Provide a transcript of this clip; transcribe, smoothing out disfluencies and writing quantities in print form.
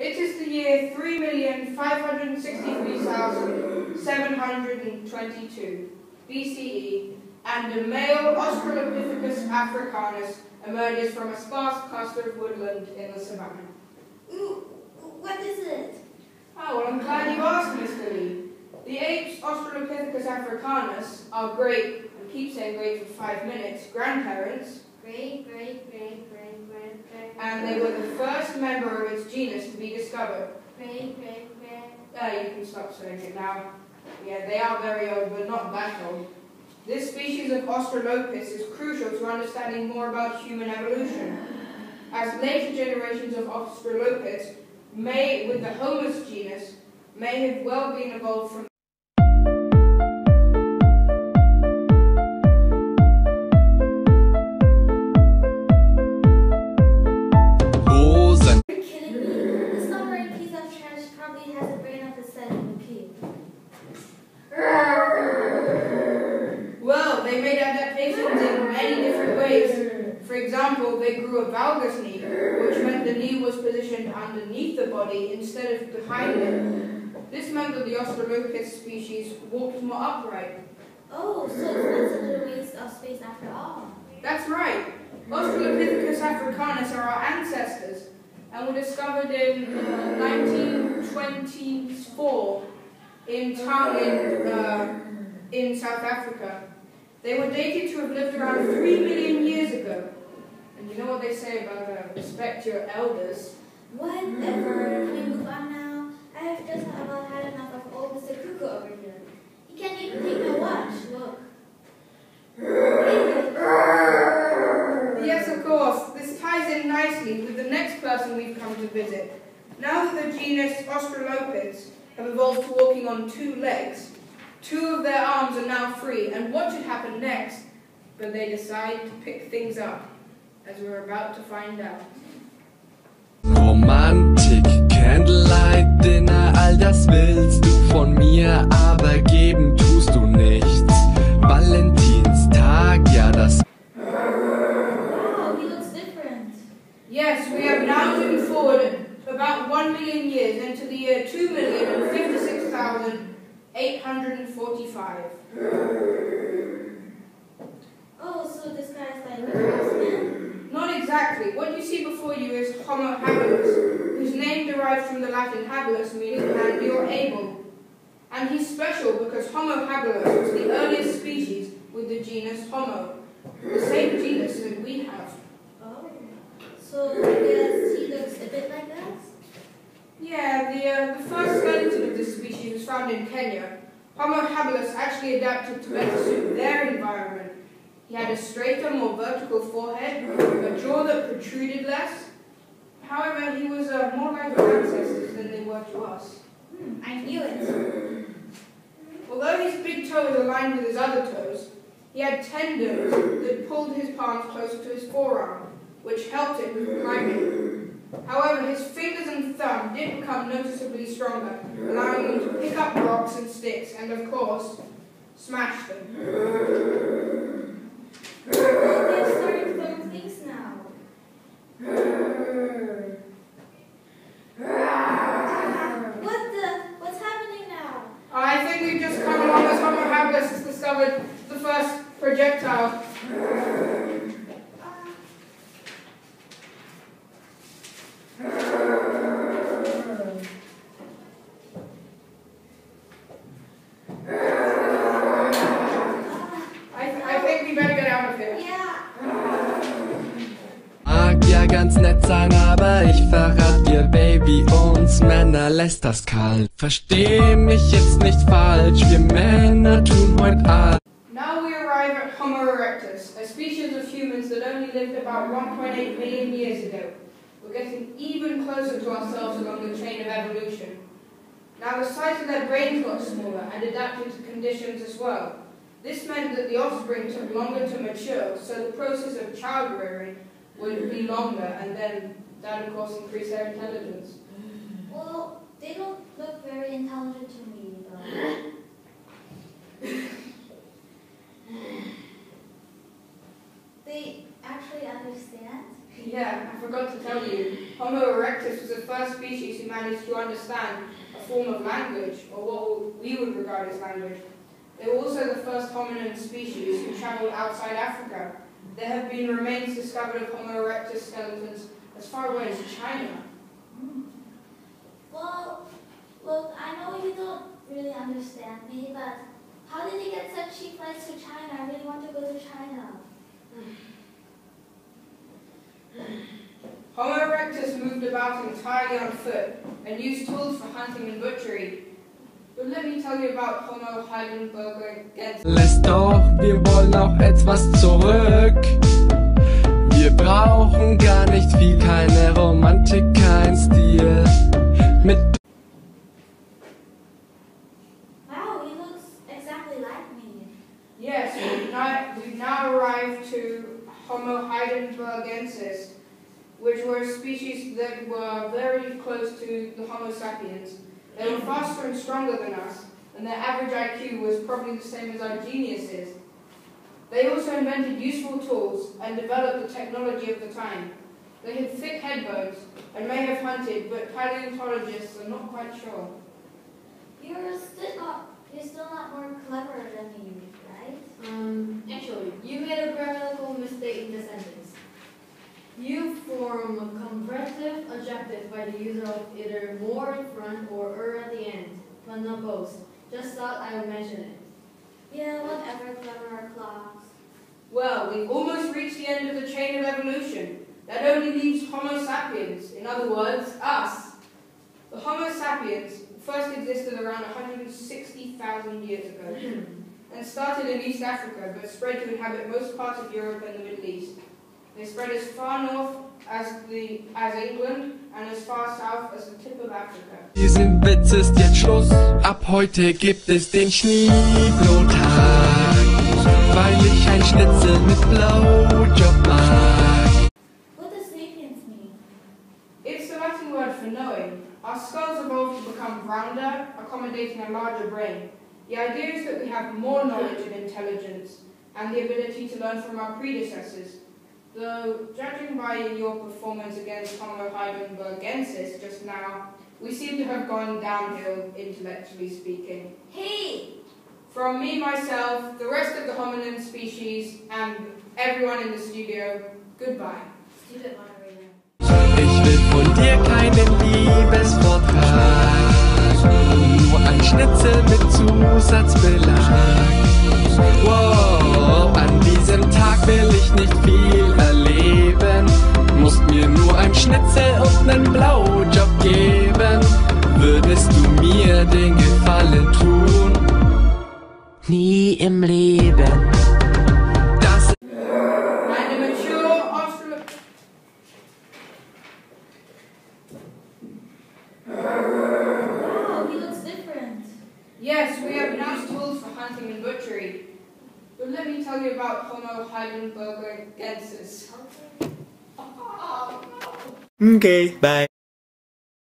It is the year 3,563,722 BCE, and a male Australopithecus africanus emerges from a sparse cluster of woodland in the savannah. Ooh, what is it? Oh, well, I'm glad you asked, Mr. Lee. The apes Australopithecus africanus are great, I keep saying great for 5 minutes, grandparents, Great. and they were the first member of its genus to be discovered. Great. You can stop saying it now. Yeah, they are very old, but not that old. This species of Australopithecus is crucial to understanding more about human evolution, as later generations of Australopithecus with the Homus genus, may have well been evolved from Well, they made adaptations in many different ways. For example, they grew a valgus knee, which meant the knee was positioned underneath the body instead of behind it. This meant that the Australopithecus species walked more upright. Oh, so it's not such a waste of space after all. That's right. Australopithecus africanus are our ancestors, and were discovered in 1924 in South Africa. They were dated to have lived around 3 million years ago. And you know what they say about respect your elders? Whatever. Can we move on now? I have just about had enough of old Mr. Cuckoo over here. He can't even take my watch. Look. Yes, of course. This ties in nicely with the next person we've come to visit. Now that the genus Australopithecus have evolved to walking on 2 legs, 2 of their arms are now free, and what should happen next? But they decide to pick things up, as we're about to find out. Romantik, Candlelight Dinner, all das willst du von mir, aber geben tust du nichts. Valentinstag, ja das. Wow, he looks different. Yes, we have now moved forward about 1 million years into the year 2,056,845. Oh, so this guy's like a craftsman? Not exactly. What you see before you is Homo habilis, whose name derives from the Latin habilis, meaning handy or able. And he's special because Homo habilis was the earliest species with the genus Homo, the same genus that we have. Oh, so I guess he looks a bit like us? Yeah, the first skeleton of this species was found in Kenya. Homo habilis actually adapted to better suit their environment. He had a straighter, more vertical forehead, a jaw that protruded less. However, he was more like our ancestors than they were to us. I knew it. Although his big toe was aligned with his other toes, he had tendons that pulled his palms closer to his forearm, which helped him with climbing. However, his fingers and thumb did become noticeably stronger, allowing him to pick up rocks and sticks and, of course, smash them. They're starting to learn things now. What's happening now? I think we've just come along as Homo habilis has discovered the first projectile. I think we better get out of here. Yeah. Mag ja ganz nett sein, aber ich verrat dir, Baby, uns Männer lässt das kalt. Versteh mich jetzt nicht falsch, wir Männer tun heut all. Now we arrive at Homo erectus, a species of humans that only lived about 1.8 million years ago. We're getting even closer to ourselves along the chain of evolution. Now the size of their brains got smaller and adapted to conditions as well. This meant that the offspring took longer to mature, so the process of child rearing would be longer, and then that of course increased their intelligence. Well, they don't look very intelligent to me, though. They actually understand? Yeah, I forgot to tell you. Homo erectus was the first species who managed to understand a form of language, or what we would regard as language. They were also the first hominin species who travelled outside Africa. There have been remains discovered of Homo erectus skeletons as far away as China. Well, look, I know you don't really understand me, but how did you get such cheap flights to China? I really want to go to China. Homo erectus moved about entirely on foot and used tools for hunting and butchery. But let me tell you about Homo heidelbergensis. Lässt doch, wir wollen auch etwas zurück. Wir brauchen gar nicht viel, keine Romantik, kein Stil. Mit Wow, he looks exactly like me. Yes, we've now arrived to Homo heidelbergensis, which were a species that were very close to the Homo sapiens. They were faster and stronger than us, and their average IQ was probably the same as our geniuses. They also invented useful tools and developed the technology of the time. They had thick head bones and may have hunted, but paleontologists are not quite sure. You're still not more clever than me, right? Actually, you made a grammatical mistake in the sentence. You form a comparative adjective by the use of either more in front or at the end, but not both. Just thought I would mention it. Yeah, whatever, clever clocks. Well, we've almost reached the end of the chain of evolution. That only leaves Homo sapiens, in other words, us. The Homo sapiens first existed around 160,000 years ago and started in East Africa, but spread to inhabit most parts of Europe and the Middle East. They spread as far north as England and as far south as the tip of Africa. diesem Witz ist jetzt Schluss. Ab heute gibt es den Schneeblotag, weil ich ein Schnitzel mit Blowjob mag. What does sapiens mean? It's the Latin word for knowing. Our skulls evolved to become rounder, accommodating a larger brain. The idea is that we have more knowledge and intelligence and the ability to learn from our predecessors. Though, judging by your performance against Homo heidelbergensis just now, we seem to have gone downhill, intellectually speaking. Hey! From me, myself, the rest of the hominin species, and everyone in the studio, goodbye. Stupid moderator. Ich will von dir keinen Liebesvortrag, nur ein Schnitzel mit Zusatzbelag. Wow, an diesem Tag will ich nicht viel erleben, musst mir nur ein Schnitzel und nen Blowjob geben. Würdest du mir den Gefallen tun? Nie im Leben. Das And a mature Wow, he looks different. Yes, we have used tools for hunting and butchery. But let me tell you about Homo heidelbergensis. Okay. Oh, no. Okay, bye.